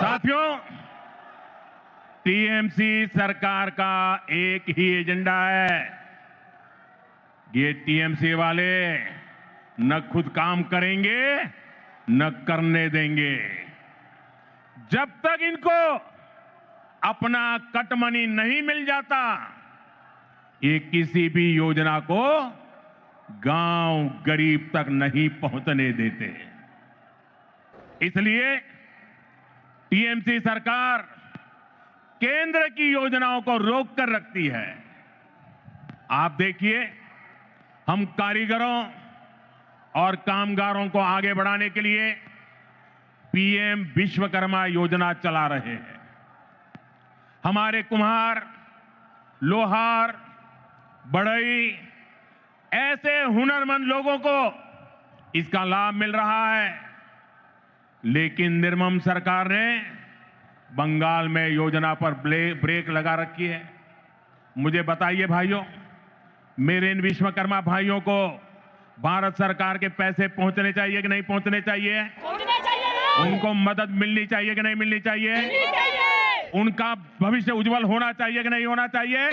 साथियों, टीएमसी सरकार का एक ही एजेंडा है। ये टीएमसी वाले न खुद काम करेंगे न करने देंगे। जब तक इनको अपना कट मनी नहीं मिल जाता, ये किसी भी योजना को गांव गरीब तक नहीं पहुंचने देते। इसलिए टीएमसी सरकार केंद्र की योजनाओं को रोक कर रखती है। आप देखिए, हम कारीगरों और कामगारों को आगे बढ़ाने के लिए पीएम विश्वकर्मा योजना चला रहे हैं। हमारे कुम्हार, लोहार, बढ़ई ऐसे हुनरमंद लोगों को इसका लाभ मिल रहा है। लेकिन निर्मम सरकार ने बंगाल में योजना पर ब्रेक लगा रखी है। मुझे बताइए भाइयों, मेरे इन विश्वकर्मा भाइयों को भारत सरकार के पैसे पहुंचने चाहिए कि नहीं पहुंचने चाहिए? पहुंचने चाहिए। उनको मदद मिलनी चाहिए कि नहीं मिलनी चाहिए? उनका भविष्य उज्जवल होना चाहिए कि नहीं होना चाहिए?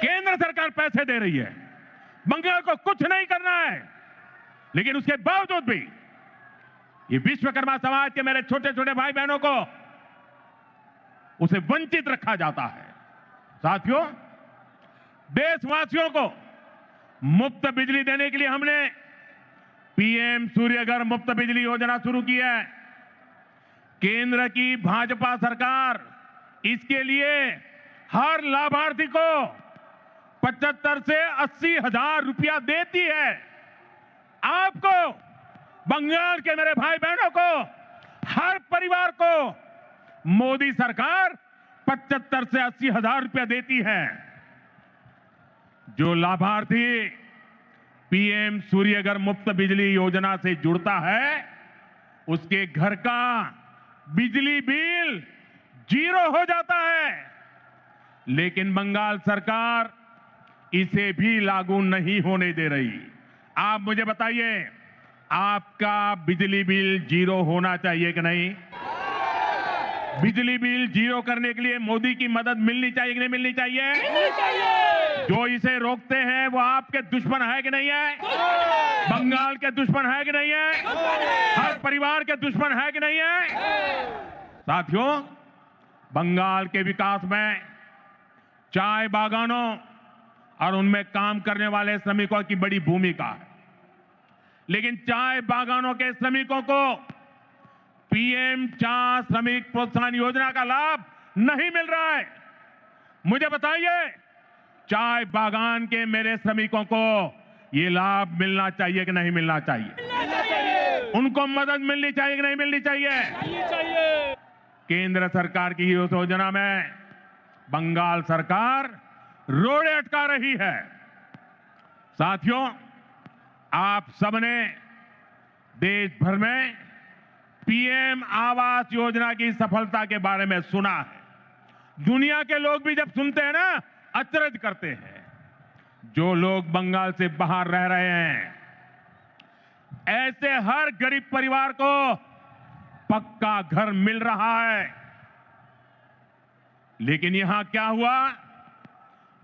केंद्र सरकार पैसे दे रही है, बंगाल को कुछ नहीं करना है, लेकिन उसके बावजूद भी ये विश्वकर्मा समाज के मेरे छोटे छोटे भाई बहनों को उसे वंचित रखा जाता है। साथियों, देशवासियों को मुफ्त बिजली देने के लिए हमने पीएम सूर्यघर मुफ्त बिजली योजना शुरू की है। केंद्र की भाजपा सरकार इसके लिए हर लाभार्थी को 75 से 80 हजार रुपया देती है। आपको, बंगाल के मेरे भाई बहनों को, हर परिवार को मोदी सरकार 75 से 80 हजार रुपया देती है। जो लाभार्थी पीएम सूर्यघर मुफ्त बिजली योजना से जुड़ता है, उसके घर का बिजली बिल 0 हो जाता है। लेकिन बंगाल सरकार इसे भी लागू नहीं होने दे रही। आप मुझे बताइए, आपका बिजली बिल 0 होना चाहिए कि नहीं? बिजली बिल 0 करने के लिए मोदी की मदद मिलनी चाहिए कि नहीं मिलनी चाहिए? मिलनी चाहिए। जो इसे रोकते हैं वो आपके दुश्मन है कि नहीं है? बंगाल के दुश्मन है कि नहीं है? हर परिवार के दुश्मन है कि नहीं है? साथियों, बंगाल के विकास में चाय बागानों और उनमें काम करने वाले श्रमिकों की बड़ी भूमिका है। लेकिन चाय बागानों के श्रमिकों को पीएम चाय श्रमिक प्रोत्साहन योजना का लाभ नहीं मिल रहा है। मुझे बताइए, चाय बागान के मेरे श्रमिकों को ये लाभ मिलना चाहिए कि नहीं मिलना चाहिए? मिलना चाहिए। उनको मदद मिलनी चाहिए कि नहीं मिलनी चाहिए? मिलनी चाहिए। केंद्र सरकार की इस योजना में बंगाल सरकार रोड़े अटका रही है। साथियों, आप सबने देश भर में पीएम आवास योजना की सफलता के बारे में सुना है। दुनिया के लोग भी जब सुनते हैं ना, अचरज करते हैं। जो लोग बंगाल से बाहर रह रहे हैं, ऐसे हर गरीब परिवार को पक्का घर मिल रहा है। लेकिन यहां क्या हुआ?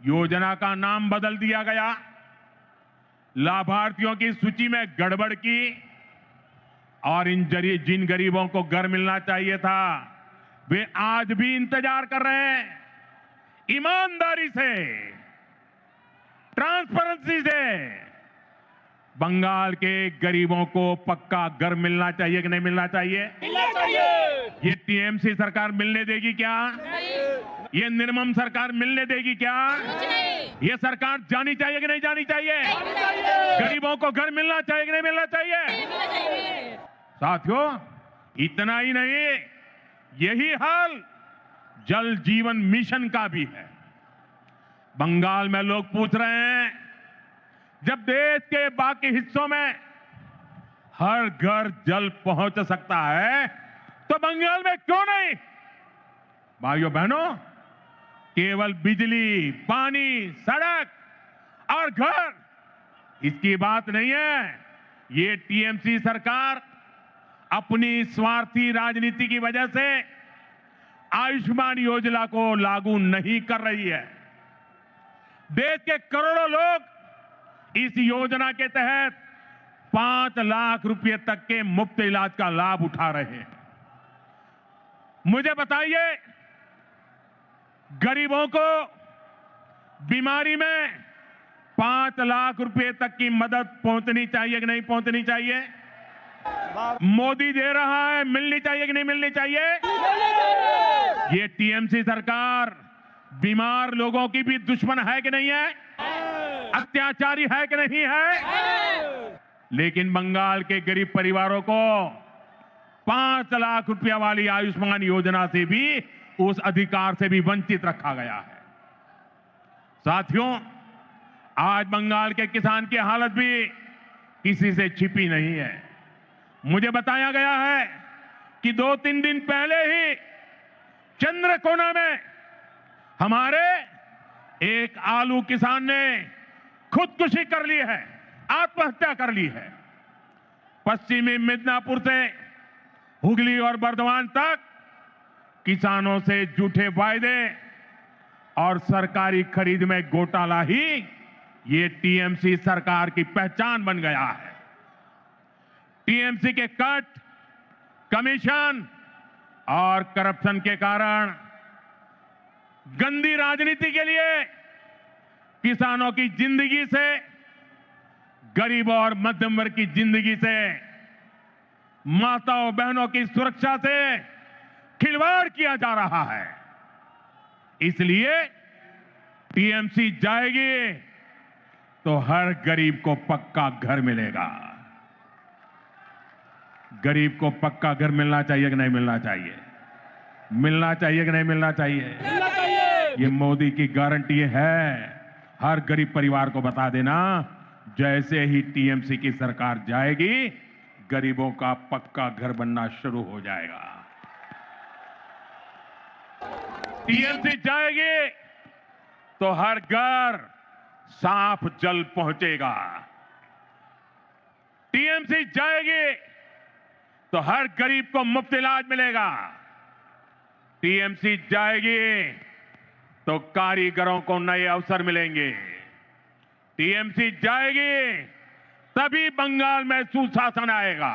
योजना का नाम बदल दिया गया, लाभार्थियों की सूची में गड़बड़ की, और जिन गरीबों को घर मिलना चाहिए था वे आज भी इंतजार कर रहे हैं। ईमानदारी से, ट्रांसपेरेंसी से बंगाल के गरीबों को पक्का घर मिलना चाहिए कि नहीं मिलना चाहिए? मिलना चाहिए। ये टीएमसी सरकार मिलने देगी क्या? ये निर्मम सरकार मिलने देगी क्या? ये सरकार जानी चाहिए कि नहीं जानी चाहिए? गरीबों को घर मिलना चाहिए कि नहीं मिलना चाहिए? साथियों, इतना ही नहीं, यही हाल जल जीवन मिशन का भी है। बंगाल में लोग पूछ रहे हैं, जब देश के बाकी हिस्सों में हर घर जल पहुंच सकता है तो बंगाल में क्यों नहीं? भाइयों बहनों, केवल बिजली, पानी, सड़क और घर इसकी बात नहीं है। ये टीएमसी सरकार अपनी स्वार्थी राजनीति की वजह से आयुष्मान योजना को लागू नहीं कर रही है। देश के करोड़ों लोग इस योजना के तहत 5 लाख रुपए तक के मुफ्त इलाज का लाभ उठा रहे हैं। मुझे बताइए, गरीबों को बीमारी में 5 लाख रुपए तक की मदद पहुंचनी चाहिए कि नहीं पहुंचनी चाहिए? मोदी दे रहा है, मिलनी चाहिए कि नहीं मिलनी चाहिए? ये टीएमसी सरकार बीमार लोगों की भी दुश्मन है कि नहीं है? अत्याचारी है कि नहीं है? लेकिन बंगाल के गरीब परिवारों को 5 लाख रुपया वाली आयुष्मान योजना से भी, उस अधिकार से भी वंचित रखा गया है। साथियों, आज बंगाल के किसान की हालत भी किसी से छिपी नहीं है। मुझे बताया गया है कि 2-3 दिन पहले ही चंद्रकोना में हमारे एक आलू किसान ने खुदकुशी कर ली है, आत्महत्या कर ली है। पश्चिमी मिदनापुर से हुगली और बर्धमान तक किसानों से झूठे वायदे और सरकारी खरीद में घोटाला ही ये टीएमसी सरकार की पहचान बन गया है। टीएमसी के कट, कमीशन और करप्शन के कारण गंदी राजनीति के लिए किसानों की जिंदगी से, गरीबों और मध्यम वर्ग की जिंदगी से, माताओं बहनों की सुरक्षा से खिलवाड़ किया जा रहा है। इसलिए टीएमसी जाएगी तो हर गरीब को पक्का घर मिलेगा। गरीब को पक्का घर मिलना चाहिए कि नहीं मिलना चाहिए? मिलना चाहिए कि नहीं मिलना चाहिए? मिलना चाहिए। ये मोदी की गारंटी है। हर गरीब परिवार को बता देना, जैसे ही टीएमसी की सरकार जाएगी, गरीबों का पक्का घर बनना शुरू हो जाएगा। टीएमसी जाएगी तो हर घर साफ जल पहुंचेगा। टीएमसी जाएगी तो हर गरीब को मुफ्त इलाज मिलेगा। टीएमसी जाएगी तो कारीगरों को नए अवसर मिलेंगे। टीएमसी जाएगी तभी बंगाल में सुशासन आएगा।